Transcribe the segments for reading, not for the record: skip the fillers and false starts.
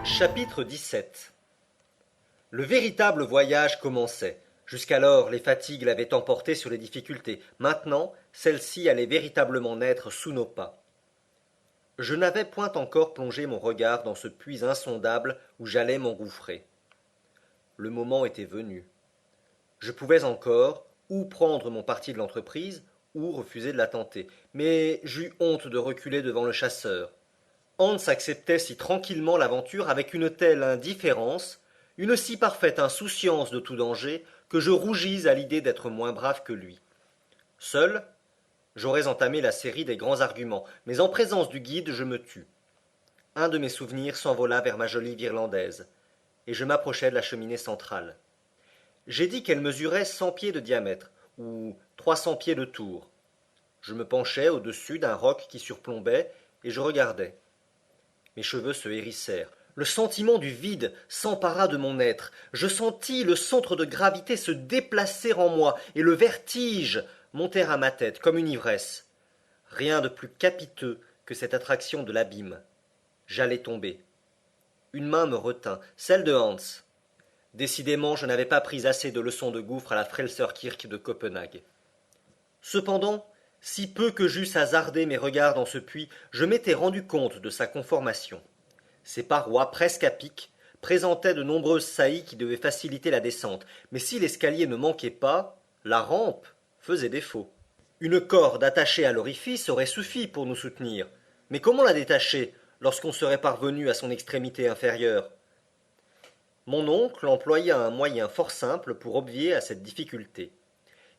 Chapitre 17. Le véritable voyage commençait. Jusqu'alors, les fatigues l'avaient emporté sur les difficultés. Maintenant, celles-ci allaient véritablement naître sous nos pas. Je n'avais point encore plongé mon regard dans ce puits insondable où j'allais m'engouffrer. Le moment était venu. Je pouvais encore ou prendre mon parti de l'entreprise, ou refuser de la tenter. Mais j'eus honte de reculer devant le chasseur. Hans acceptait si tranquillement l'aventure avec une telle indifférence, une si parfaite insouciance de tout danger, que je rougis à l'idée d'être moins brave que lui. Seul, j'aurais entamé la série des grands arguments, mais en présence du guide, je me tus. Un de mes souvenirs s'envola vers ma jolie Irlandaise, et je m'approchai de la cheminée centrale. J'ai dit qu'elle mesurait 100 pieds de diamètre, ou 300 pieds de tour. Je me penchai au-dessus d'un roc qui surplombait, et je regardais. Mes cheveux se hérissèrent. Le sentiment du vide s'empara de mon être. Je sentis le centre de gravité se déplacer en moi, et le vertige monter à ma tête comme une ivresse. Rien de plus capiteux que cette attraction de l'abîme. J'allais tomber. Une main me retint, celle de Hans. Décidément, je n'avais pas pris assez de leçons de gouffre à la Frelsers-Kirk de Copenhague. Cependant, si peu que j'eusse hasardé mes regards dans ce puits, je m'étais rendu compte de sa conformation. Ses parois, presque à pic, présentaient de nombreuses saillies qui devaient faciliter la descente, mais si l'escalier ne manquait pas, la rampe faisait défaut. Une corde attachée à l'orifice aurait suffi pour nous soutenir, mais comment la détacher lorsqu'on serait parvenu à son extrémité inférieure? Mon oncle employa un moyen fort simple pour obvier à cette difficulté.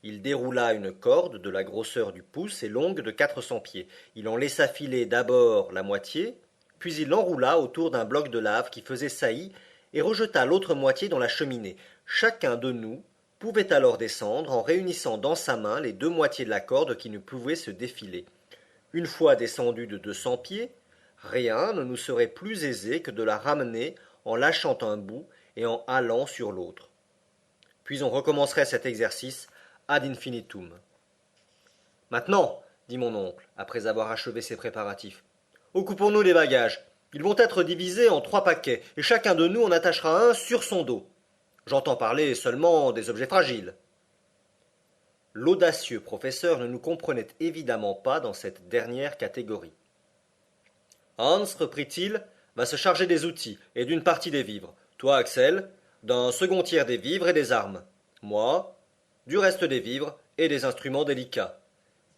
Il déroula une corde de la grosseur du pouce et longue de 400 pieds. Il en laissa filer d'abord la moitié, puis il l'enroula autour d'un bloc de lave qui faisait saillie et rejeta l'autre moitié dans la cheminée. Chacun de nous pouvait alors descendre en réunissant dans sa main les deux moitiés de la corde qui ne pouvaient se défiler. Une fois descendu de 200 pieds, rien ne nous serait plus aisé que de la ramener en lâchant un bout et en halant sur l'autre. Puis on recommencerait cet exercice ad infinitum. Maintenant, dit mon oncle, après avoir achevé ses préparatifs, occupons-nous des bagages. Ils vont être divisés en 3 paquets, et chacun de nous en attachera un sur son dos. J'entends parler seulement des objets fragiles. L'audacieux professeur ne nous comprenait évidemment pas dans cette dernière catégorie. Hans, reprit-il, va se charger des outils et d'une partie des vivres. Toi, Axel, d'un second tiers des vivres et des armes. Moi, du reste des vivres et des instruments délicats.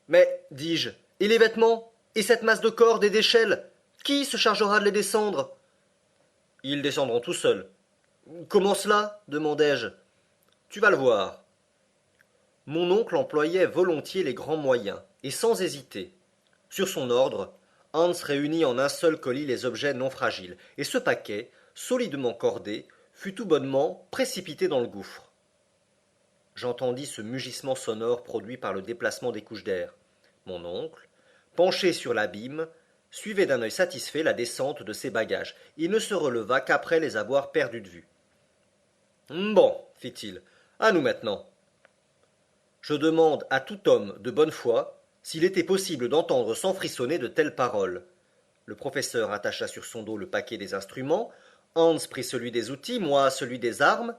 Mais, dis-je, et les vêtements? Et cette masse de cordes et d'échelles? Qui se chargera de les descendre? Ils descendront tout seuls. Comment cela? Demandai-je. Tu vas le voir. Mon oncle employait volontiers les grands moyens, et sans hésiter. Sur son ordre, Hans réunit en un seul colis les objets non fragiles, et ce paquet, solidement cordé, fut tout bonnement précipité dans le gouffre. J'entendis ce mugissement sonore produit par le déplacement des couches d'air. Mon oncle, penché sur l'abîme, suivait d'un œil satisfait la descente de ses bagages. Il ne se releva qu'après les avoir perdus de vue. Bon, fit-il, à nous maintenant. Je demande à tout homme de bonne foi s'il était possible d'entendre sans frissonner de telles paroles. Le professeur attacha sur son dos le paquet des instruments, Hans prit celui des outils, moi celui des armes.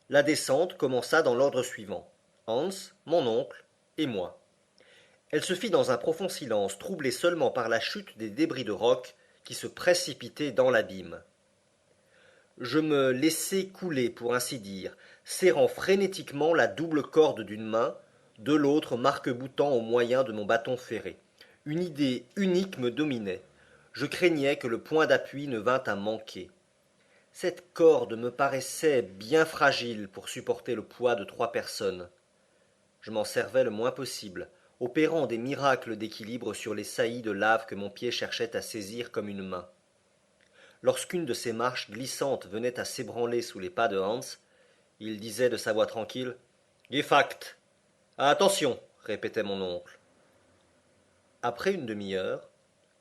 La descente commença dans l'ordre suivant. Hans, mon oncle et moi. Elle se fit dans un profond silence, troublé seulement par la chute des débris de roc qui se précipitaient dans l'abîme. Je me laissai couler, pour ainsi dire, serrant frénétiquement la double corde d'une main, de l'autre marque-boutant au moyen de mon bâton ferré. Une idée unique me dominait. Je craignais que le point d'appui ne vînt à manquer. Cette corde me paraissait bien fragile pour supporter le poids de 3 personnes. Je m'en servais le moins possible, opérant des miracles d'équilibre sur les saillies de lave que mon pied cherchait à saisir comme une main. Lorsqu'une de ces marches glissantes venait à s'ébranler sous les pas de Hans, il disait de sa voix tranquille « Gefact !»« Attention !» répétait mon oncle. Après une demi-heure,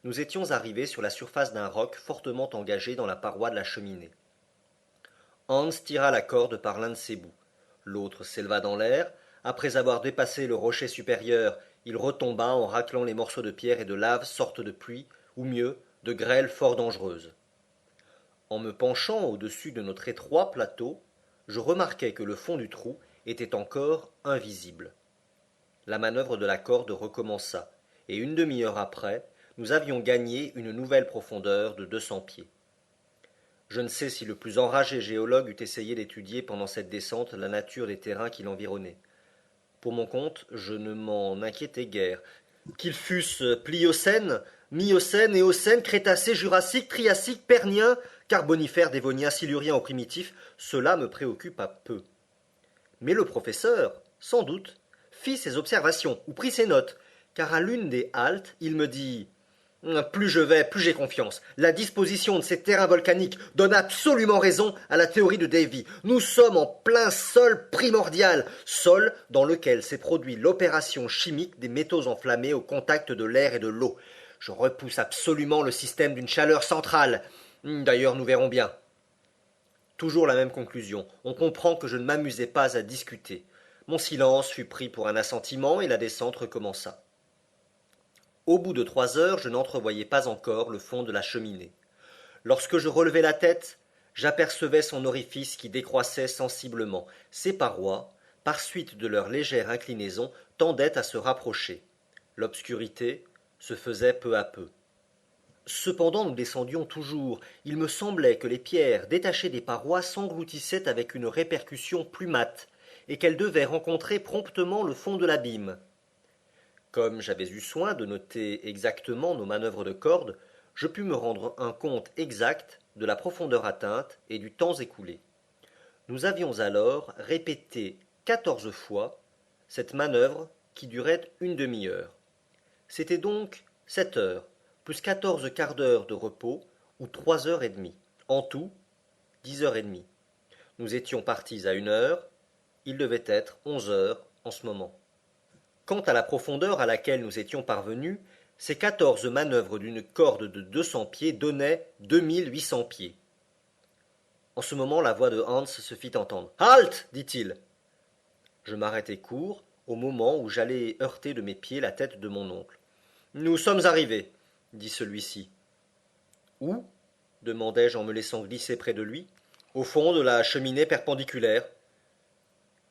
nous étions arrivés sur la surface d'un roc fortement engagé dans la paroi de la cheminée. Hans tira la corde par l'un de ses bouts. L'autre s'éleva dans l'air. Après avoir dépassé le rocher supérieur, il retomba en raclant les morceaux de pierre et de lave, sorte de pluie, ou mieux, de grêle fort dangereuse. En me penchant au-dessus de notre étroit plateau, je remarquai que le fond du trou était encore invisible. La manœuvre de la corde recommença, et une demi-heure après, nous avions gagné une nouvelle profondeur de 200 pieds. Je ne sais si le plus enragé géologue eût essayé d'étudier pendant cette descente la nature des terrains qui l'environnaient. Pour mon compte, je ne m'en inquiétais guère. Qu'ils fussent Pliocène, Miocène, Éocène, Crétacé, Jurassique, Triassique, Pernien, Carbonifère, Dévonien, Silurien ou primitif, cela me préoccupa peu. Mais le professeur, sans doute, fit ses observations ou prit ses notes, car à l'une des haltes, il me dit plus je vais, plus j'ai confiance. La disposition de ces terrains volcaniques donne absolument raison à la théorie de Davy. Nous sommes en plein sol primordial, sol dans lequel s'est produit l'opération chimique des métaux enflammés au contact de l'air et de l'eau. Je repousse absolument le système d'une chaleur centrale. D'ailleurs, nous verrons bien. Toujours la même conclusion. On comprend que je ne m'amusais pas à discuter. Mon silence fut pris pour un assentiment et la descente recommença. Au bout de 3 heures, je n'entrevoyais pas encore le fond de la cheminée. Lorsque je relevai la tête, j'apercevais son orifice qui décroissait sensiblement. Ses parois, par suite de leur légère inclinaison, tendaient à se rapprocher. L'obscurité se faisait peu à peu. Cependant nous descendions toujours. Il me semblait que les pierres détachées des parois s'engloutissaient avec une répercussion plus mate, et qu'elles devaient rencontrer promptement le fond de l'abîme. Comme j'avais eu soin de noter exactement nos manœuvres de corde, je pus me rendre un compte exact de la profondeur atteinte et du temps écoulé. Nous avions alors répété 14 fois cette manœuvre qui durait une demi-heure. C'était donc 7 heures, plus 14 quarts d'heure de repos, ou 3 heures et demie. En tout, 10 heures et demie. Nous étions partis à 1 heure, il devait être 11 heures en ce moment. Quant à la profondeur à laquelle nous étions parvenus, ces 14 manœuvres d'une corde de 200 pieds donnaient 2800 pieds. En ce moment, la voix de Hans se fit entendre. Halte, dit-il. Je m'arrêtai court, au moment où j'allais heurter de mes pieds la tête de mon oncle. Nous sommes arrivés, dit celui-ci. Où demandai-je en me laissant glisser près de lui. Au fond de la cheminée perpendiculaire.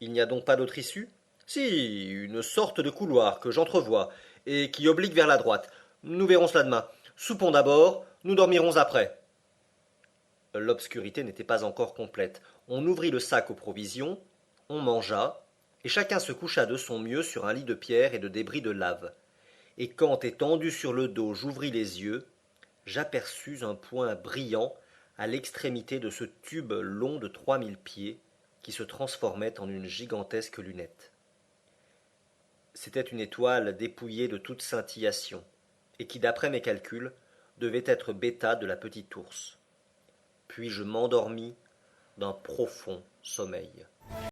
Il n'y a donc pas d'autre issue? Si, une sorte de couloir que j'entrevois, et qui oblique vers la droite. Nous verrons cela demain. Soupons d'abord, nous dormirons après. L'obscurité n'était pas encore complète. On ouvrit le sac aux provisions, on mangea, et chacun se coucha de son mieux sur un lit de pierre et de débris de lave. Et quand, étendu sur le dos, j'ouvris les yeux, j'aperçus un point brillant à l'extrémité de ce tube long de 3000 pieds qui se transformait en une gigantesque lunette. C'était une étoile dépouillée de toute scintillation, et qui, d'après mes calculs, devait être Bêta de la petite ours. Puis je m'endormis d'un profond sommeil.